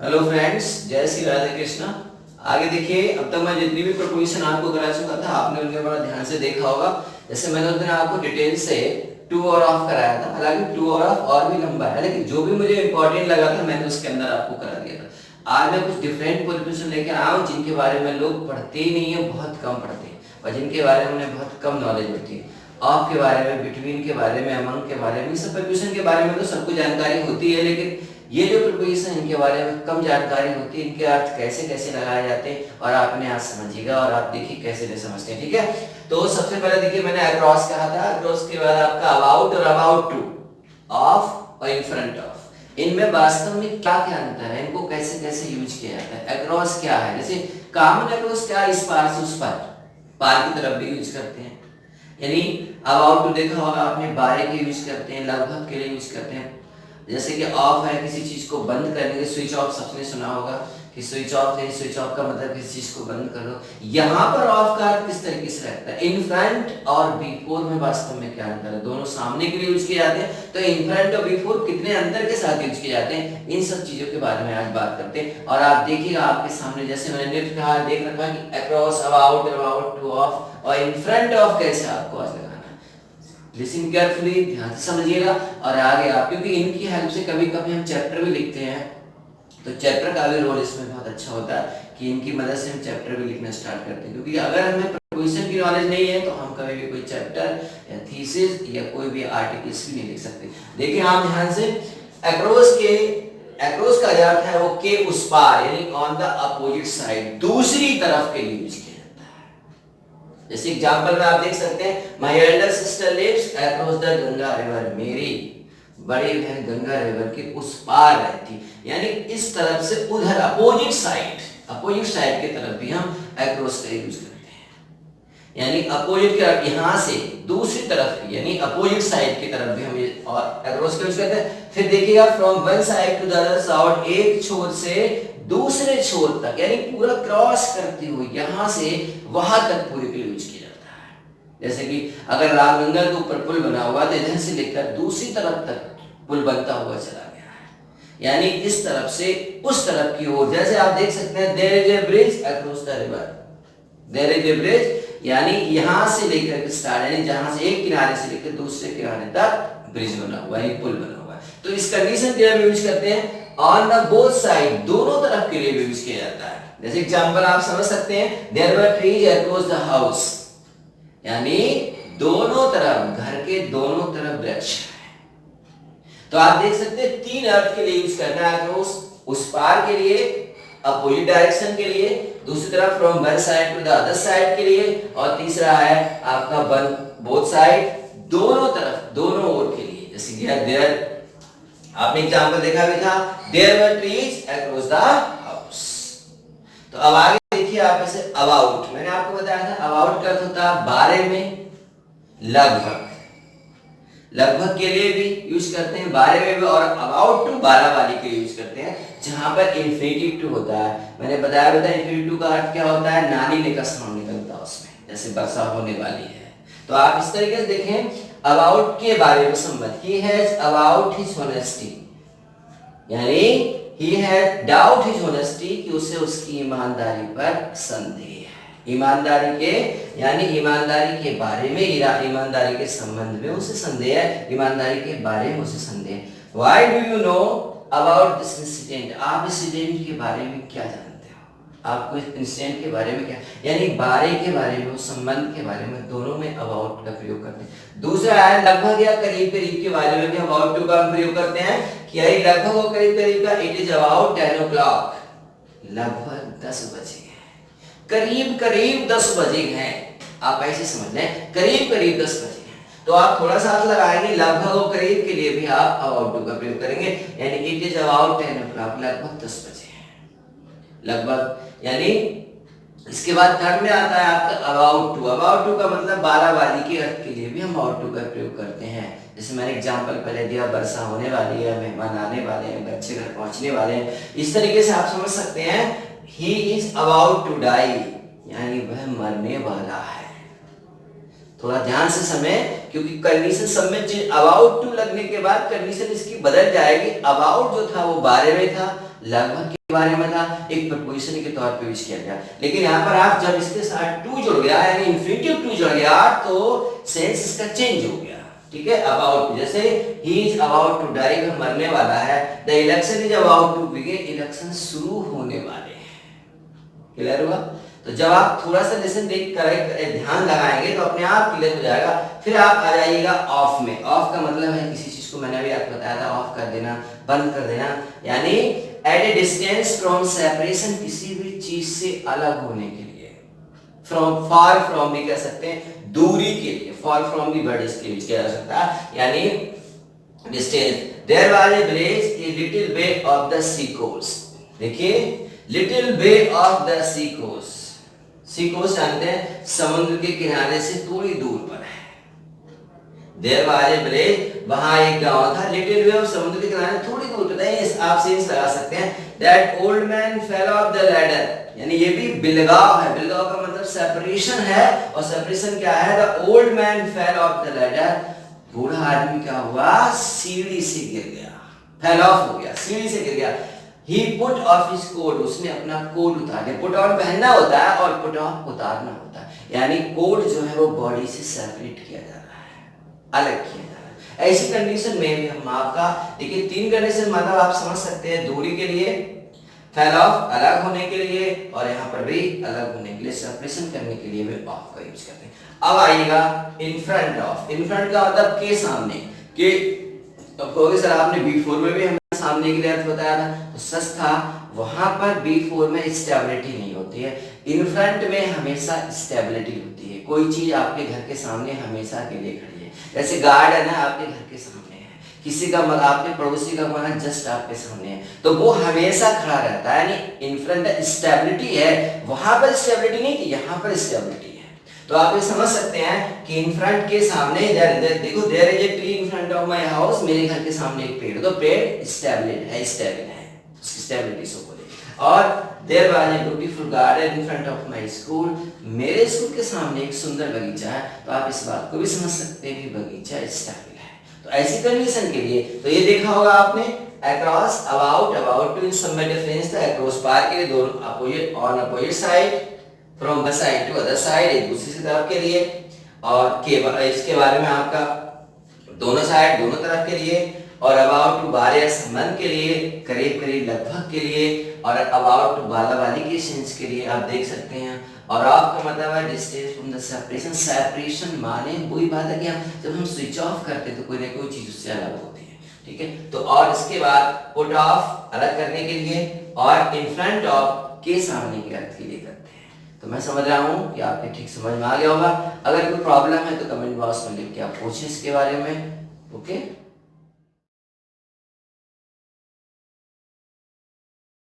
Hello friends, जय श्री राधे कृष्णा। आगे देखिए, अब तक मैं जितनी भी प्रोपोजिशन आपको करा चुका था आपने उनके बड़ा ध्यान से देखा होगा। जैसे मैंने उस दिन आपको डिटेल से टू और ऑफ कराया था, हालांकि टू और ऑफ और भी लंबा है, लेकिन जो भी मुझे इंपॉर्टेंट लगा था मैंने उसके अंदर आपको करा दिया था। आज मैं कुछ डिफरेंट प्रोपोजिशन लेके आया हूँ जिनके बारे में लोग पढ़ते ही नहीं है, बहुत कम पढ़ते हैं और जिनके बारे में उन्हें बहुत कम नॉलेज होती है। ऑफ के बारे में, बिटवीन के बारे में, अमंग के बारे में, सब प्रोपोजिशन के बारे में तो सबको जानकारी होती है, लेकिन ये जो प्रीपोजिशन इनके बारे में कम जानकारी होती है, इनके अर्थ कैसे कैसे लगाए जाते हैं और आपने आज समझिएगा और आप देखिए कैसे नहीं समझते हैं। ठीक है, तो सबसे पहले देखिए मैंने अक्रॉस कहा था, अक्रॉस के बाद आपका अबाउट और अबाउट टू, ऑफ और इन फ्रंट ऑफ। इनमें वास्तव में क्या क्या अंतर है, इनको कैसे कैसे यूज किया जाता है। अक्रॉस क्या है, जैसे कॉमन अक्रॉस क्या, इस पार से उस पार, पार की तरफ भी यूज करते हैं। यानी अबाउट टू देखा होगा आपने, बारे के यूज करते हैं, लगभग के लिए यूज करते हैं। जैसे कि ऑफ है, किसी चीज को बंद करने के, स्विच ऑफ सबने सुना होगा कि स्विच ऑफ है, स्विच ऑफ का मतलब किसी चीज को बंद कर दो। यहाँ पर ऑफ का अर्थ किस तरीके से रहता है, इन फ्रंट और बिफोर में वास्तव में क्या अंतर है, दोनों सामने के लिए यूज किए जाते हैं, तो इन फ्रंट और बिफोर कितने अंतर के साथ यूज किए जाते हैं, इन सब चीजों के बारे में आज बात करते हैं। और आप देखिएगा आपके सामने, जैसे मैंने नेट कहा, देख रखा कि across, about, about to, of और इन फ्रंट ऑफ कैसे आपको आज लगाना है। लिसन केयरफुली, ध्यान से समझिएगा और आगे आप, क्योंकि इनकी हेल्प से कभी कभी हम चैप्टर भी लिखते हैं, तो चैप्टर का भी रोल इसमें बहुत अच्छा होता है कि इनकी मदद से हम चैप्टर भी लिखना स्टार्ट करते हैं। क्योंकि अगर हमें प्रीपोजिशन की नॉलेज नहीं है तो हम कभी भी कोई चैप्टर या थीसिस या कोई भी आर्टिकल्स भी नहीं लिख सकते। देखिए आप ध्यान से, अक्रॉस का अर्थ है वो के उस पार, यानी ऑन द अपोजिट साइड, दूसरी तरफ के लिए यूज किया जाता है। जैसे एग्जांपल में आप देख सकते हैं, my elder sister lives across the Ganga river, मेरी बड़ी बहन गंगा रिवर के उस पार रहती, यानी इस तरफ से उधर, अपोजिट साइड की तरफ भी हम अक्रॉस का यूज करते हैं। यानी अपोजिट के यहां से दूसरी तरफ की, यानी अपोजिट साइड की तरफ भी हम और अक्रॉस का यूज करते हैं। फिर देखिएगा, from one side to the other side, एक छोर से दूसरे छोर तक, यानी पूरा क्रॉस करते हुए यहां से वहां तक पूरे के लिए यूज किया जाता है। जैसे कि अगर रामगंगा के ऊपर पुल बना हुआ तो इधर से लेकर दूसरी तरफ तक पुल बनता हुआ चला गया है, यानी इस तरफ से उस तरफ की ओर। जैसे आप देख सकते हैं, there is a bridge across the river, there is a bridge, यानी यहां से लेकर स्टार्ट, यानी जहां से एक किनारे से लेकर दूसरे किनारे तक ब्रिज बना हुआ है, पुल बना हुआ है। तो इस कंडीशन के लिए हम यूज करते हैं ऑन द बोथ साइड, दोनों तरफ के लिए भी यूज किया जाता है। जैसे एग्जांपल आप समझ सकते हैं, there were trees across the house, यानी दोनों तरफ, घर के दोनों तरफ वृक्ष है। तो आप देख सकते हैं तीन अर्थ के लिए यूज करना है अक्रॉस, उस पार के लिए, अपोजिट डायरेक्शन के लिए, दूसरी तरफ from one side to the other side के लिए, और तीसरा है आपका वन बोथ साइड, दोनों तरफ, दोनों ओर के लिए। जैसे कि देयर, आपने एग्जांपल देखा भी था, there were trees across the house. तो अब आगे देखिए आप ऐसे अबाउट, मैंने आपको बताया था अबाउट का अर्थ होता है बारे में, लगभग, लगभग के लिए भी यूज करते हैं, बारे में भी, और अबाउट टू, बारह वाली के लिए यूज करते हैं, जहां पर इंफिनिटिव टू होता है। मैंने बताया इंफिनिटिव टू का अर्थ क्या होता है, नानी ने का साउंड निकलता है उसमें, जैसे वर्षा होने वाली है। तो आप इस तरीके से देखें, अबाउट के बारे में संबंध, he has about his honesty, यानी he had doubt his honesty, कि उसे उसकी ईमानदारी पर संदेह है। ईमानदारी के, यानी ईमानदारी के बारे में, ईमानदारी के संबंध में उसे संदेह है, ईमानदारी के बारे में उसे संदेह। Why do you know about this incident, आप इस इंसिडेंट के बारे में क्या जानते हो, आपको इस इंसिडेंट के बारे में क्या, यानी बारे के बारे में, उस संबंध के बारे में, दोनों में अबाउट का प्रयोग करते हैं। दूसरा है लगभग या करीब करीब के बारे में भी अबाउट टू का प्रयोग करते हैं, कि यही लगभग और करीब करीब का, इट इज अबाउट 10 o'clock, लगभग 10 बजे, करीब करीब 10 बजे हैं, आप ऐसे समझ लें, करीब करीब 10 बजे हैं। तो आप थोड़ा सा लगाएंगे, लगभग और करीब के लिए भी आप अबाउट टू का प्रयोग करेंगे, यानी इट इज अबाउट 10 o'clock, लगभग 10 बजे हैं, लगभग। यानी इसके बाद थर्ड में आता है आपका अबाउट टू। अबाउट टू का मतलब 12 वाली के अर्थ के लिए भी हम अबाउट टू का प्रयोग करते हैं। जैसे मैंने एग्जांपल पहले दिया, वर्षा होने वाली है, मेहमान आने वाले हैं, बच्चे घर पहुंचने वाले हैं, इस तरीके से आप समझ सकते हैं, he is about to die, यानी वह मरने वाला है। थोड़ा ध्यान से समय, क्योंकि कंडीशन सब में अबाउट टू लगने के बाद कंडीशन इसकी बदल जाएगी। अबाउट जो था वो बारे में था, लगभग के बारे में था, एक प्रपोजिशन के तौर पे यूज किया गया। लेकिन यहाँ पर आप जब इसके साथ टू जुड़ गया यानी इंफिनिटिव टू जुड़ गया तो सेंस इसका चेंज हो गया। ठीक है, अबाउट जैसे he is about to die, वह मरने वाला है। The election is about to begin, election शुरू होने वाले हैं। क्लियर हुआ? तो जब आप थोड़ा सा लेसन देख कर ध्यान लगाएंगे तो अपने आप क्लियर हो जाएगा। फिर आप आ जाइएगा ऑफ में। ऑफ का मतलब है किसी चीज को, मैंने अभी आपको बताया था, ऑफ कर देना, बंद कर देना, यानी at a distance from separation, किसी भी चीज से अलग होने के लिए। फ्रॉम, फार फ्रॉम भी कह सकते हैं, दूरी के लिए। फार फ्रॉम भी वर्ड इसके यूज किया जा सकता है, यानी distance. There was a village a little way off the sea coast. देखिए, little way off the sea coast. Sea coast जानते हैं, समुद्र के किनारे से थोड़ी दूर पर है। देयर वाज ए विलेज, वहां एक गांव था। लिटिल वे ऑफ, समुद्र के किनारे थोड़ी दूर पर है। आप सेंस लगा सकते हैं। That old man fell off the ladder, यानी ये भी बिलगाव है। बिलगाव का मतलब सेपरेशन है, और सेपरेशन क्या है? The old man fell off the ladder, बूढ़ा आदमी क्या हुआ? सीढ़ी से गिर गया, फेल ऑफ हो गया, सीढ़ी से गिर गया। He put off his coat, उसने अपना कोट उतार लिया। पुट ऑन पहनना होता है और पुट ऑफ उतारना होता है, यानी कोट जो है वो बॉडी से सेपरेट किया जा रहा है, अलग किया जा रहा है। ऐसी कंडीशन में भी हम आपका देखिए 3 कंडीशन मतलब आप समझ सकते हैं। दूरी के लिए, फेल ऑफ अलग होने के लिए, और यहाँ पर भी अलग होने के लिए, सेपरेशन करने के लिए भी ऑफ का यूज करते हैं। अब आइएगा इन फ्रंट ऑफ। इन फ्रंट का मतलब के सामने। के अब कहोगे सर आपने B4 में भी हमें सामने के लिए अर्थ बताया था, तो सच था। वहां पर B4 में स्टेबिलिटी नहीं होती है, इन फ्रंट में हमेशा स्टेबिलिटी होती है। कोई चीज आपके घर के सामने हमेशा के लिए खड़ी है। जैसे गार्ड है ना, आपके घर के सामने है, किसी का मतलब आपके पड़ोसी का मकान जस्ट आपके सामने है, तो वो हमेशा खड़ा रहता है, यानी इन फ्रंट स्टेबिलिटी है। वहां पर स्टेबिलिटी नहीं थी, यहाँ पर स्टेबिलिटी है। तो आप ये समझ सकते हैं कि इन फ्रंट के सामने देखो, there is a tree in front of my house, मेरे घर के सामने एक पेड़, तो पेड़ स्टेबल है, उसकी स्टेबिलिटी शो करेगी। और there was a beautiful garden in front of my school, मेरे स्कूल के सामने एक सुंदर बगीचा है। तो आप इस बात को भी समझ सकते हैं कि बगीचा स्टेबल है। तो ऐसी कंडीशन के लिए तो ये देखा होगा आपने, अक्रॉस, अबाउट, अबाउट टू इन सम डिफरेंस था। अक्रॉस पार के लिए दोनों opposite, on opposite side, from one side to other side, एक दूसरी तरफ के लिए। और इसके बारे में आपका दोनों साइड, दोनों तरफ के लिए। और अबाउट टू बारे या संबंध के लिए, करीब करीब, लगभग के लिए। और अबाउट टू वाला वाली के सेंस के लिए आप देख सकते हैं। और आपका मतलब है distance from the separation. Separation माने वही बात है कि हम जब हम स्विच ऑफ करते हैं तो कोई ना कोई चीज उससे अलग होती है। ठीक है, तो और इसके बाद पुट ऑफ अलग करने के लिए, और इन फ्रंट ऑफ के सामने के अर्थ के लिए करते हैं। तो मैं समझ रहा हूँ कि आपके ठीक समझ में आ गया होगा। अगर कोई प्रॉब्लम है तो कमेंट बॉक्स में लिख के आप पूछें इसके बारे में। ओके।